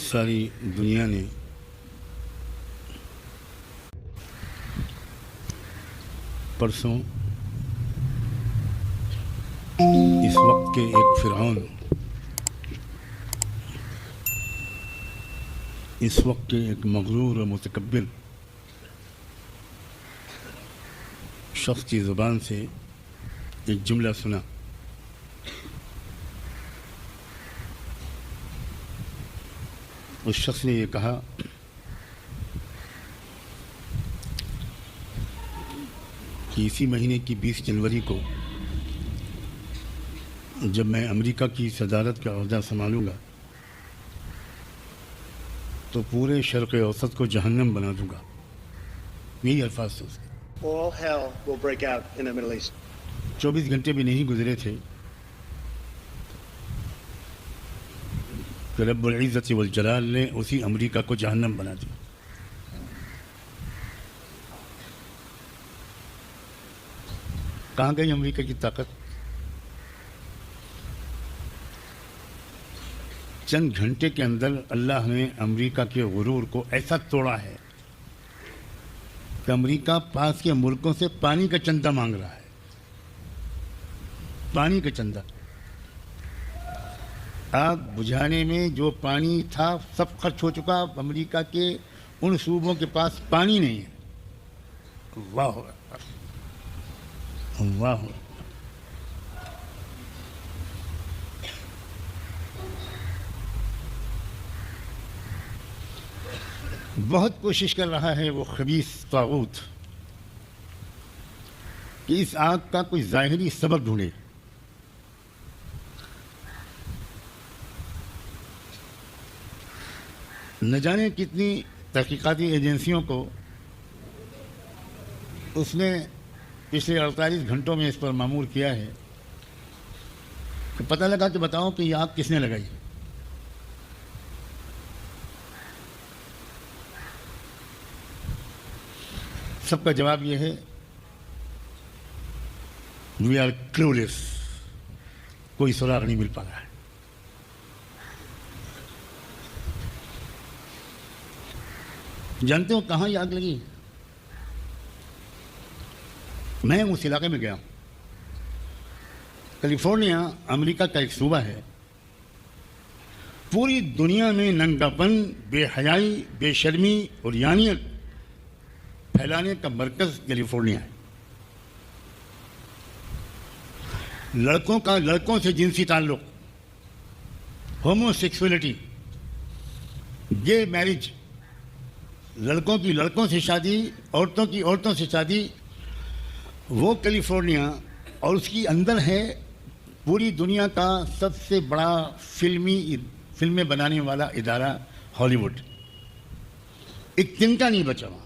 ساری دنیا نے پرسوں اس وقت کے ایک فرعون، اس وقت کے ایک مغرور و متکبر شخص کی زبان سے ایک جملہ سنا۔ اس شخص نے یہ کہا کہ اسی مہینے کی 20 جنوری کو جب میں امریکہ کی صدارت کا عہدہ سنبھالوں گا تو پورے شرق اوسط کو جہنم بنا دوں گا۔ یہی الفاظ تھے اس کے۔ All hell will break out in the Middle East. 24 گھنٹے بھی نہیں گزرے تھے کہ رب العزت والجلال نے اسی امریکہ کو جہنم بنا دیا۔ کہاں گئی امریکہ کی طاقت؟ چند گھنٹے کے اندر اللہ نے امریکہ کے غرور کو ایسا توڑا ہے کہ امریکہ پاس کے ملکوں سے پانی کا چندہ مانگ رہا ہے۔ پانی کا چندہ، آگ بجھانے میں جو پانی تھا سب خرچ ہو چکا۔ امریکہ کے ان صوبوں کے پاس پانی نہیں ہے۔ اللہ اکبر، اللہ اکبر۔ بہت کوشش کر رہا ہے وہ خبیث طاغوت کہ اس آگ کا کوئی ظاہری سبب ڈھونڈے۔ نہ جانے کتنی تحقیقاتی ایجنسیوں کو اس نے پچھلے 48 گھنٹوں میں اس پر مامور کیا ہے کہ پتہ لگا کہ بتاؤ کہ یہ آگ کس نے لگائی۔ سب کا جواب یہ ہے وی آر کلولیس، کوئی سراغ نہیں مل پا رہا ہے۔ جانتے ہو کہاں یہ آگ لگی؟ میں اس علاقے میں گیا ہوں۔ کیلیفورنیا امریکہ کا ایک صوبہ ہے۔ پوری دنیا میں ننگا پن، بے حیائی، بے شرمی اور یانیت پھیلانے کا مرکز کیلیفورنیا ہے۔ لڑکوں کا لڑکوں سے جنسی تعلق، ہومو سیکسولیٹی، گے میرج، لڑکوں کی لڑکوں سے شادی، عورتوں کی عورتوں سے شادی، وہ کیلیفورنیا اور اس کی اندر ہے پوری دنیا کا سب سے بڑا فلمیں بنانے والا ادارہ ہالی ووڈ۔ ایک تنکا نہیں بچا وہاں۔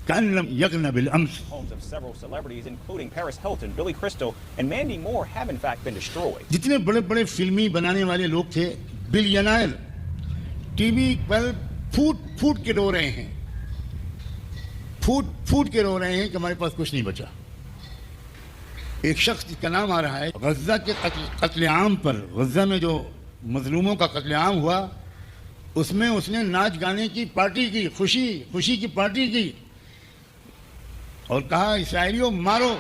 كأن لم يغن بالأمس. Homes of several celebrities, including Paris Hilton, Billy Crystal, and Mandy Moore, have in fact been destroyed. جتنے بڑے بڑے فلمی بنانے والے لوگ تھے، بلینائر، ٹی وی پر پھوٹ پھوٹ کے رو رہے ہیں، پھوٹ پھوٹ کے رو رہے ہیں کہ ہمارے پاس کچھ نہیں بچا۔ ایک شخص جس کا نام آ رہا ہے، غزہ کے قتل عام پر، غزہ میں جو مظلوموں کا قتل عام ہوا، اس میں اس نے ناچ گانے کی پارٹی کی، خوشی کی پارٹی کی، اور کہا اسرائیلیوں مارو،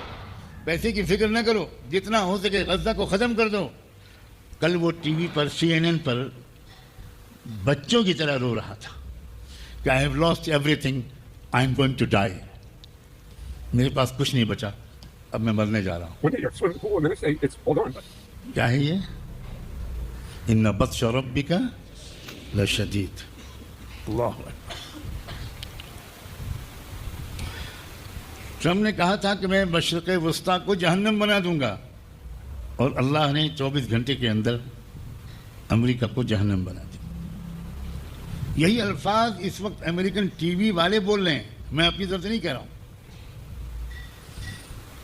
پیسے کی فکر نہ کرو، جتنا ہو سکے غزہ کو ختم کر دو۔ کل وہ ٹی وی پر CNN پر بچوں کی طرح رو رہا تھا کہ I have lost everything, I am going to die. میرے پاس کچھ نہیں بچا، اب میں مرنے جا رہا ہوں۔ کیا ہے یہ؟ ان بطش ربک لشدید۔ اللہ اکبر۔ ٹرمپ نے کہا تھا کہ میں مشرق وسطیٰ کو جہنم بنا دوں گا، اور اللہ نے 24 گھنٹے کے اندر امریکہ کو جہنم بنا دیا۔ یہی الفاظ اس وقت امریکن ٹی وی والے بول رہے ہیں، میں اپنی طرف سے نہیں کہہ رہا ہوں۔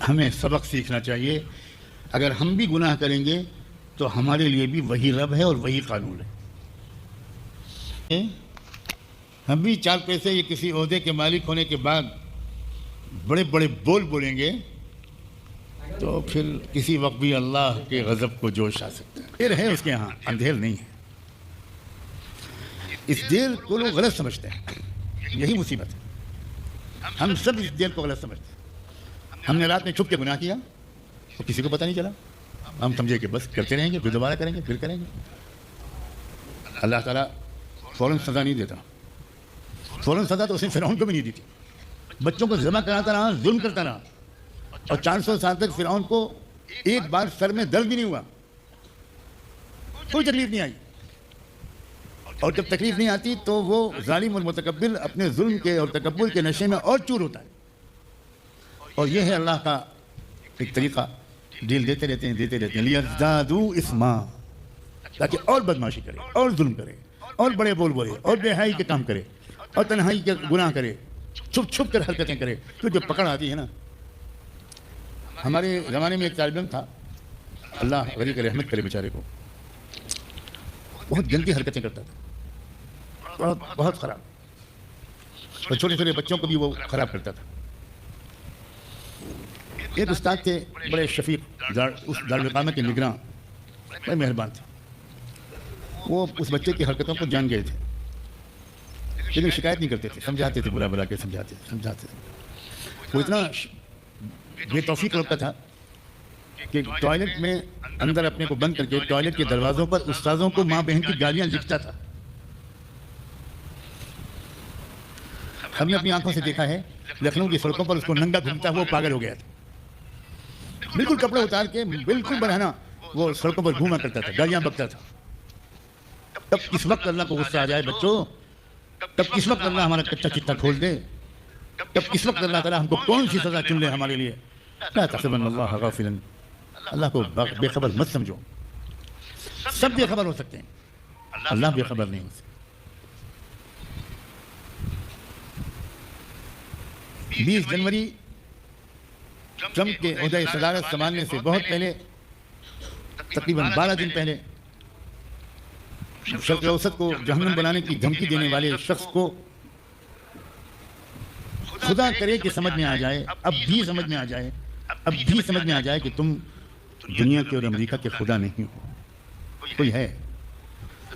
ہمیں سبق سیکھنا چاہیے۔ اگر ہم بھی گناہ کریں گے تو ہمارے لیے بھی وہی رب ہے اور وہی قانون ہے۔ ہم بھی 4 پیسے یا کسی عہدے کے مالک ہونے کے بعد بڑے بڑے بول بولیں گے تو پھر کسی وقت بھی اللہ کے غضب کو جوش آ سکتا ہے۔ پھر ہے اس کے ہاں، اندھیر نہیں ہے۔ اس دیر کو لوگ غلط سمجھتے ہیں، یہی مصیبت ہے، ہم سب اس دیر کو غلط سمجھتے ہیں۔ ہم نے رات میں چھپ کے گناہ کیا اور کسی کو پتہ نہیں چلا، ہم سمجھے کہ بس کرتے رہیں گے، پھر دوبارہ کریں گے، پھر کریں گے۔ اللہ تعالیٰ فوراً سزا نہیں دیتا، فوراً سزا تو اس نے فرعون کو بھی نہیں دی تھی، بچوں کو ذبح کراتا رہا، ظلم کرتا رہا، اور 400 سال تک فرعون کو ایک بار سر میں درد بھی نہیں ہوا، کوئی تکلیف نہیں آئی، اور جب تکلیف نہیں آتی تو وہ ظالم اور متکبر اپنے ظلم کے اور تکبر کے نشے میں اور چور ہوتا ہے۔ اور یہ ہے اللہ کا ایک طریقہ، ڈیل دیتے رہتے ہیں لیزدادوا اثما، تاکہ اور بدماشی کرے اور ظلم کرے اور بڑے بول بولے اور بے حیائی کے کام کرے اور تنہائی کے گناہ کرے، چھپ چھپ کر حرکتیں کرے، تو جب پکڑ آتی ہے نا۔ ہمارے زمانے میں ایک طالب علم تھا، اللہ غریق رحمت کرے بیچارے کو، بہت گندی حرکتیں کرتا تھا، بہت خراب، اور چھوٹے چھوٹے بچوں کو بھی وہ خراب کرتا تھا۔ ایک استاد تھے بڑے شفیق، اس دارالقامہ کے نگراں، بڑے مہربان تھے، وہ اس بچے کی حرکتوں کو جان گئے تھے، لیکن شکایت نہیں کرتے تھے، سمجھاتے تھے، بلا بلا کے سمجھاتے تھے۔ وہ اتنا بے توفیق لگتا تھا کہ ٹوائلٹ میں اندر اپنے کو بند کر کے ٹوائلٹ کے دروازوں پر استاذوں کو ماں بہن کی گالیاں لکھتا تھا۔ ہم نے اپنی آنکھوں سے دیکھا ہے، لکھنؤ کی سڑکوں پر اس کو ننگا گھومتا وہ پاگل ہو گیا تھا، بالکل کپڑے اتار کے بالکل برہنہ وہ سڑکوں پر گھوما کرتا تھا، گالیاں بکتا تھا۔ تب کس وقت اللہ کو غصہ آ جائے بچوں، تب کس وقت اللہ ہمارا کچا چٹا کھول دے، تب کس وقت اللہ تعالیٰ ہم کو کون سی سزا چن لے ہمارے لیے۔ لا تحسبن اللہ غافلا، اللہ کو بے خبر مت سمجھو، سب بے خبر ہو سکتے ہیں، اللہ بے خبر نہیں ہو سکتا۔ 20 جنوری ٹرمپ کے عہدہ صدارت سنبھالنے سے بہت پہلے، تقریباً 12 دن پہلے، شرق اوسط کو جہنم بنانے کی دھمکی دینے والے شخص کو خدا کرے کہ سمجھ میں آ جائے، اب بھی سمجھ میں آ جائے کہ تم دنیا کے اور امریکہ کے خدا نہیں ہو، کوئی ہے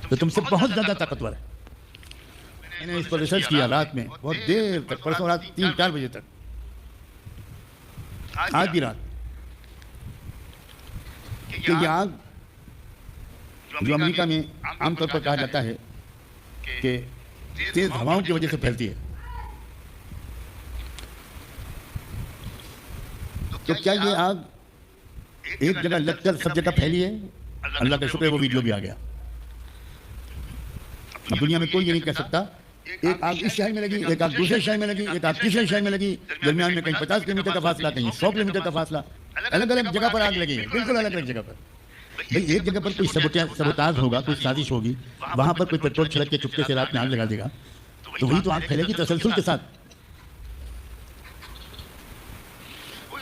تو تم سے بہت زیادہ طاقتور ہے۔ میں نے اس پر ریسرچ کیا رات میں، بہت دیر تک، پرسوں رات 3-4 بجے تک، آج بھی رات، کہ یہ آگ جو امریکہ میں عام طور پر کہا جاتا ہے کہ تیز ہواؤں کی وجہ سے پھیلتی ہے، تو کیا یہ آگ ایک جگہ لگ کر سب جگہ پھیلی ہے؟ اللہ کا شکر ہے وہ ویڈیو بھی آ گیا۔ اب دنیا میں کوئی یہ نہیں کہہ سکتا ایک آگ اس شہر میں لگی، ایک آگ دوسرے شہر میں لگی، ایک آگ تیسرے شہر میں لگی، درمیان میں کہیں 50 کلومیٹر کا فاصلہ، کہیں 100 کلومیٹر کا فاصلہ، الگ الگ جگہ پر آگ لگی ہے، بالکل الگ الگ جگہ پر۔ بھئی ایک جگہ پر کوئی سبوتاژ ہوگا، کوئی سازش ہوگی، وہاں پر کوئی پیٹرول چھڑک کے چپکے سے رات میں آگ لگا دے گا، تو وہی تو آگ پھیلے گی تسلسل کے ساتھ۔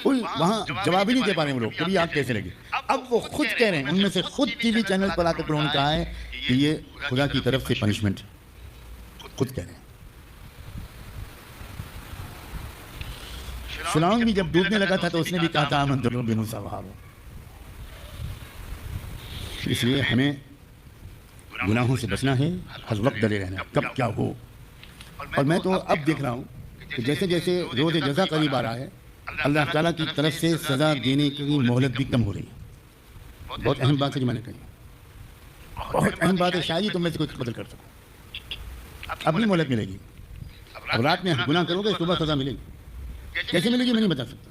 کوئی وہاں جواب ہی نہیں دے پا رہے ہیں وہ لوگ کہ یہ آگ کیسے لگی۔ اب وہ خود کہہ رہے ہیں، ان میں سے خود ٹی وی چینل پر آ کر انہوں نے کہا ہے کہ یہ خدا کی طرف سے پنشمنٹ، خود کہہ رہے ہیں۔ فرعون بھی جب ڈوبنے لگا تھا تو اس نے بھی کہا تھا آمنت برب موسیٰ وہارون۔ اس لیے ہمیں گناہوں سے بچنا ہے، ہر وقت ڈرے رہنا ہے کب کیا ہو۔ اور میں تو اب دیکھ رہا ہوں کہ جیسے جیسے روز جزا قریب آ رہا ہے، اللہ تعالیٰ کی طرف سے سزا دینے کی مہلت بھی کم ہو رہی ہے۔ بہت اہم بات ہے جو میں نے کہی، بہت اہم بات ہے، شاید ہی تم میں سے کوئی قتل کر سکو، اب بھی مہلت ملے گی۔ اب رات میں گناہ کرو گے صبح سزا ملے گی، کیسے ملے گی میں نہیں بتا سکتا۔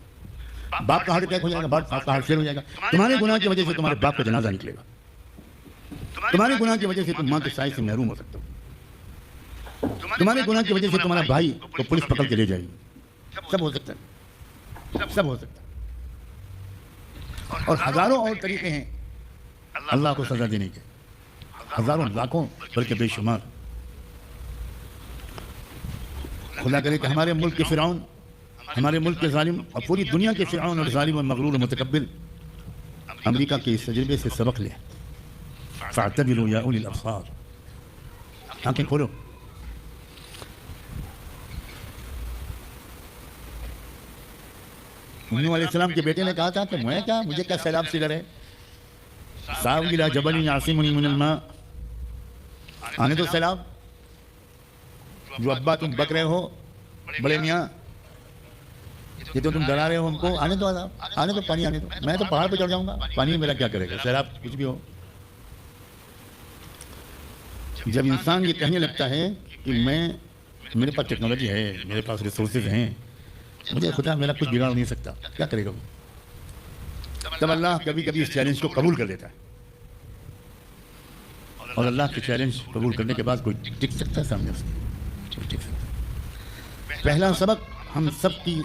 باپ کا ہارٹ اٹیک ہو جائے گا، باپ کا ہارٹ فیل ہو جائے گا، تمہارے گناہ کی وجہ سے تمہارے باپ کا جنازہ نکلے گا، تمہارے گناہ کی وجہ سے تم ماں کے سائے سے محروم ہو سکتے ہو، تمہارے گناہ کی وجہ سے تمہارا بھائی کو پولیس پکڑ کے لے جائے گی، سب ہو سکتا ہے، سب ہو سکتا ہے۔ اور ہزاروں اور طریقے ہیں اللہ کو سزا دینے کے، ہزاروں، لاکھوں، بلکہ بے شمار۔ خدا کرے کہ ہمارے ملک کے فرعون، ہمارے ملک کے ظالم اور پوری دنیا کے فرعون اور ظالم اور مغرور اور متکبر امریکہ کے اس تجربے سے سبق لیں۔ فاعتبروا یا اولی الابصار، آنکھیں کھولو۔ نوح علیہ السلام کے بیٹے نے کہا تھا کہ میں کیا، مجھے کیا سیلاب سے ڈر ہے، ساوی الی جبل یعصمنی من الماء، آنے دو سیلاب، جو ابا تم بک رہے ہو بڑے میاں، یہ تو تم ڈرا رہے ہو ہم کو، آنے دو عذاب، آنے دو، پانی آنے دو، میں تو پہاڑ پہ چڑھ جاؤں گا، پانی میرا کیا کرے گا، سیلاب کچھ بھی ہو۔ جب انسان یہ کہنے لگتا ہے کہ میرے پاس ٹیکنالوجی ہے، میرے پاس ریسورسز ہیں، مجھے خدا میرا کچھ بگاڑ نہیں سکتا، کیا کرے گا وہ؟ تب اللہ کبھی کبھی اس چیلنج کو قبول کر لیتا ہے، اور اللہ کے چیلنج قبول کرنے کے بعد کوئی ٹک سکتا ہے سامنے اس کے؟ کوئی ٹک سکتا ہے۔ پہلا سبق ہم سب کی